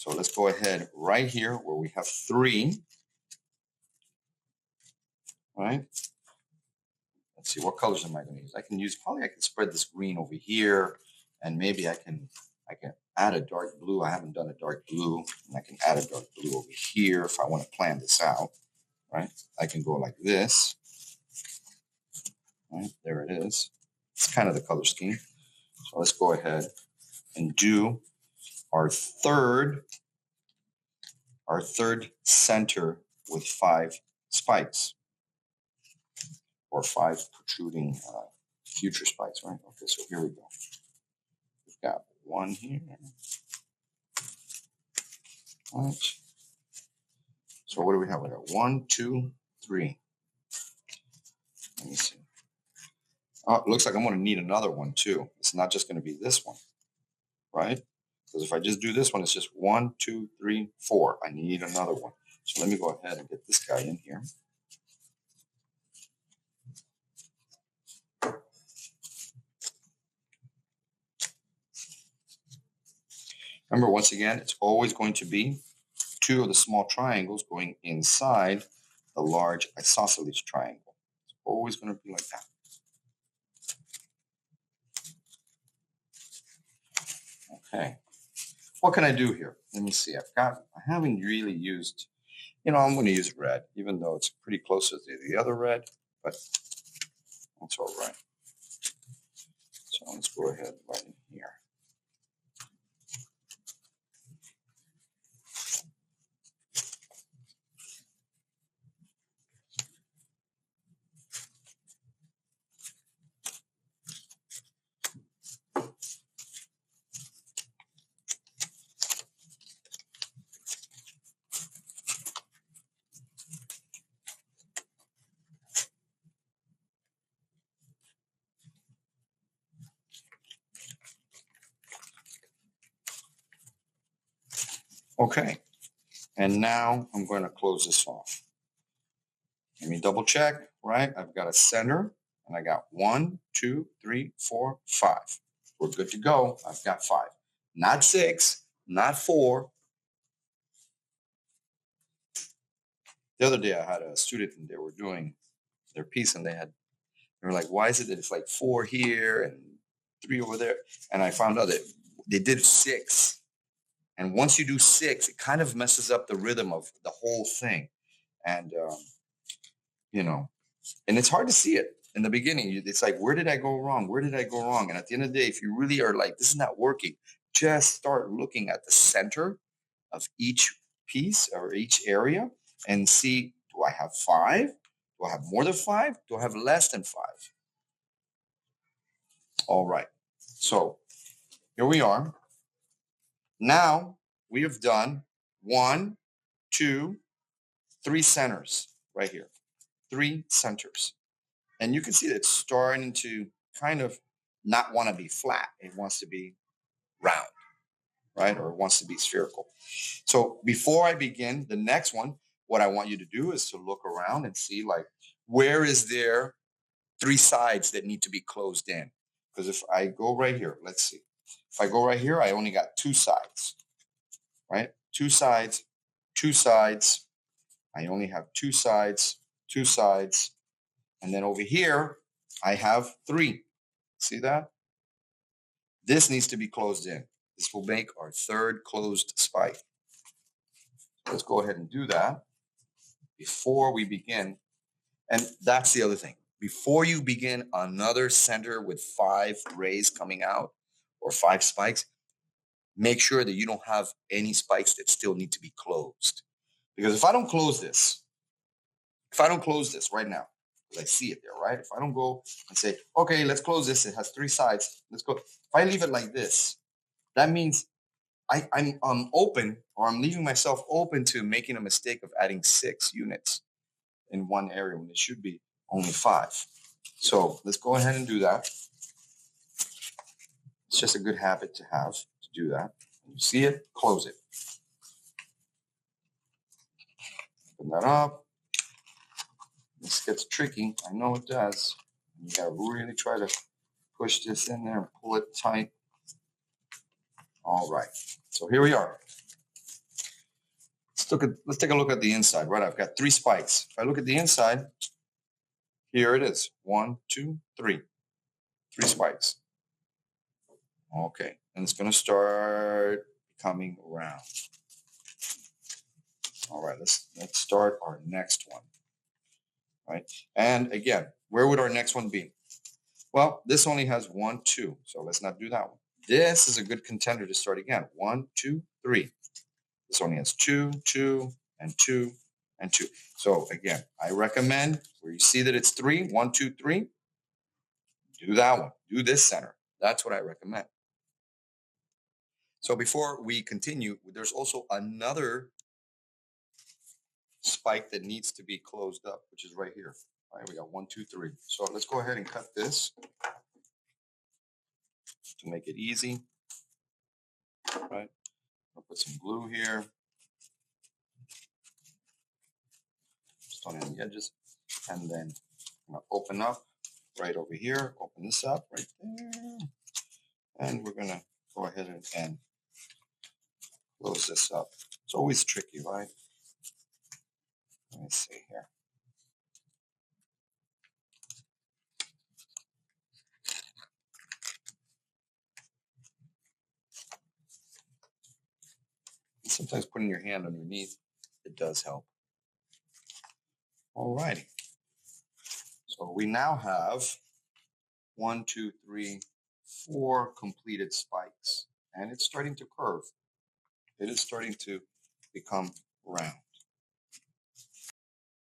So let's go ahead right here where we have 3. Right? Let's see, what colors am I going to use? I can spread this green over here, and maybe I can add a dark blue. I haven't done a dark blue, and I can add a dark blue over here if I want to plan this out. Right? I can go like this. Right? There it is. It's kind of the color scheme. So let's go ahead and do our third center with 5 spikes, or 5 protruding future spikes, right? Okay, so here we go. We've got 1 here. Right. So what do we have? We got 1, 2, 3. Let me see. Oh, it looks like I'm going to need another one too. It's not just going to be this one, right? Because if I just do this one, it's just 1, 2, 3, 4. I need another one. So let me go ahead and get this guy in here. Remember, once again, it's always going to be 2 of the small triangles going inside the large isosceles triangle. It's always going to be like that. Okay. What can I do here? Let me see. I haven't really used, I'm going to use red, even though it's pretty close to the other red, but that's all right. So let's go ahead right in here. Okay, and now I'm going to close this off. Let me double check, right? I've got a center, and I got 1, 2, 3, 4, 5. We're good to go. I've got 5. Not 6, not 4. The other day I had a student and they were doing their piece, and they were like, why is it that it's like 4 here and 3 over there? And I found out that they did 6. And once you do 6, it kind of messes up the rhythm of the whole thing. And, and it's hard to see it in the beginning. It's like, where did I go wrong? Where did I go wrong? And at the end of the day, if you really are like, this is not working, just start looking at the center of each piece or each area and see, do I have 5? Do I have more than 5? Do I have less than 5? All right. So here we are. Now we have done 1, 2, 3 centers right here. 3 centers. And you can see that it's starting to kind of not want to be flat. It wants to be round, right? Or it wants to be spherical. So before I begin the next one, what I want you to do is to look around and see, like, where is there 3 sides that need to be closed in? Because if I go right here, let's see. If I go right here, I only got 2 sides, right? 2 sides, 2 sides. I only have 2 sides, 2 sides. And then over here, I have 3. See that? This needs to be closed in. This will make our 3rd closed spike. Let's go ahead and do that before we begin. And that's the other thing. Before you begin another center with 5 rays coming out or 5 spikes, make sure that you don't have any spikes that still need to be closed. Because if I don't close this right now, because I see it there, right? If I don't go and say, okay, let's close this. It has 3 sides. Let's go. If I leave it like this, that means I'm open, or I'm leaving myself open to making a mistake of adding 6 units in one area when it should be only 5. So let's go ahead and do that. It's just a good habit to have, to do that. When you see it, close it. Open that up. This gets tricky. I know it does. You gotta really try to push this in there and pull it tight. All right. So here we are. let's take a look at the inside. Right, I've got 3 spikes. If I look at the inside, here it is. 1, 2, 3. 3 spikes. Okay, and it's going to start becoming round. All right, let's start our next one. Right, and again, where would our next one be? Well, this only has 1, 2, so let's not do that one. This is a good contender to start again. 1, 2, 3. This only has 2, 2, and 2, and 2. So again, I recommend where you see that it's 3, 1, 2, 3, do that one. Do this center. That's what I recommend. So before we continue, there's also another spike that needs to be closed up, which is right here. All right, we got 1, 2, 3. So let's go ahead and cut this to make it easy. All right, I'll put some glue here. Just on the edges, and then I'm gonna open up right over here. Open this up right there, and we're gonna go ahead and close this up. It's always tricky, right? Let me see here. Sometimes putting your hand underneath, it does help. All righty. So we now have 1, 2, 3, 4 completed spikes, and it's starting to curve. It is starting to become round.